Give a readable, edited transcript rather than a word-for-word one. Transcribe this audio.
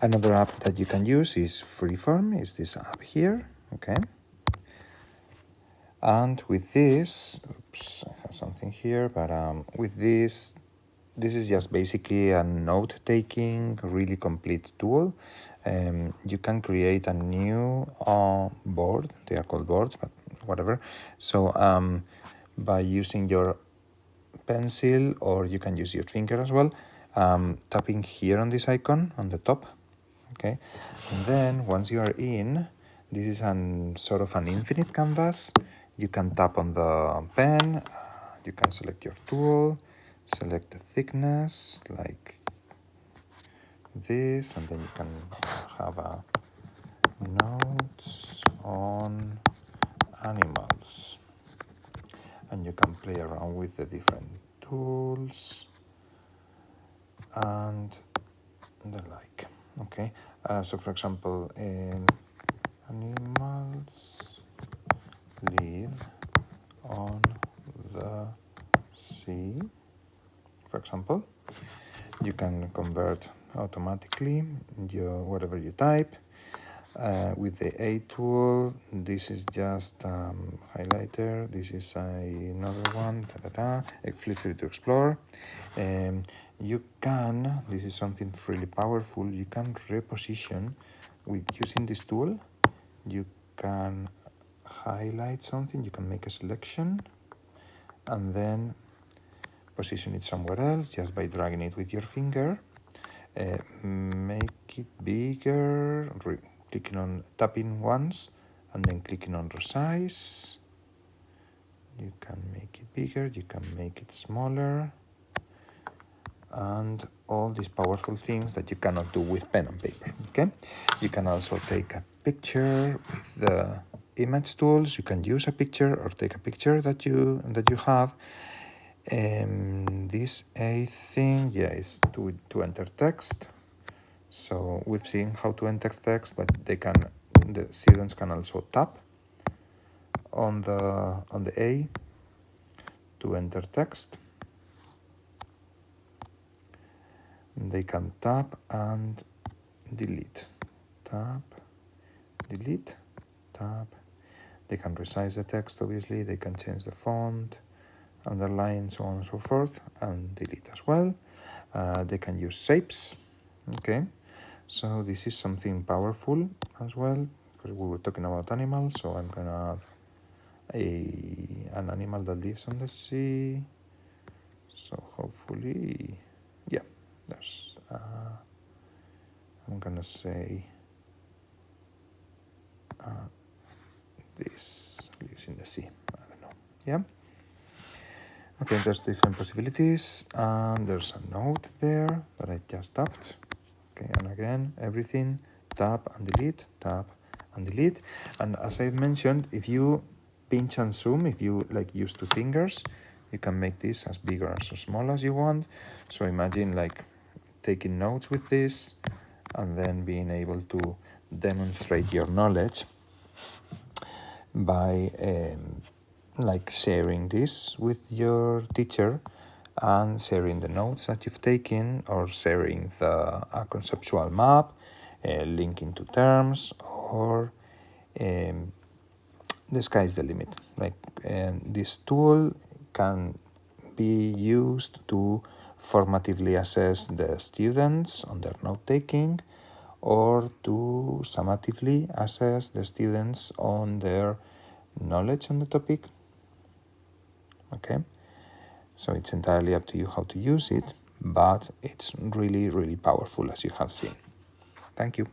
Another app that you can use is Freeform, is this app here, okay? And with this, oops, I have something here, but with this is just basically a note-taking, really complete tool. You can create a new board. They are called boards, but whatever. So by using your pencil, or you can use your finger as well, tapping here on this icon on the top, okay? And then once you are in, this is sort of an infinite canvas. You can tap on the pen, you can select your tool, select the thickness like this, and then you can have a notes on animals, and you can play around with the different tools and the like, okay? So for example, animals live on the sea, for example. You can convert automatically whatever you type. With the A tool, this is just highlighter. This is another one. Feel free to explore. You can, this is something really powerful, you can reposition with using this tool. You can highlight something, you can make a selection, and then position it somewhere else just by dragging it with your finger. Make it bigger, clicking on, tapping once, and then clicking on resize. You can make it bigger, you can make it smaller, and all these powerful things that you cannot do with pen and paper, okay? You can also take a picture with the image tools. You can use a picture or take a picture that you have. This A thing, yeah, is to enter text. So we've seen how to enter text, but the students can also tap on the A to enter text. They can tap and delete, tap, delete, tap. They can resize the text, obviously. They can change the font, underline, so on and so forth, and delete as well. They can use shapes, okay? So this is something powerful as well, because we were talking about animals, so I'm gonna add an animal that lives on the sea. So hopefully, yeah, there's, I'm gonna say this lives in the sea, I don't know, yeah? Okay, there's different possibilities, and there's a note there that I just tapped. Okay, and again, everything, tap and delete, tap and delete. And as I mentioned, if you pinch and zoom, if you like use two fingers, you can make this as big or as small as you want. So imagine like taking notes with this and then being able to demonstrate your knowledge by like sharing this with your teacher and sharing the notes that you've taken, or sharing a conceptual map, linking to terms, or the sky's the limit. Like this tool can be used to formatively assess the students on their note-taking, or to summatively assess the students on their knowledge on the topic, okay? So it's entirely up to you how to use it, but it's really, really powerful, as you have seen. Thank you.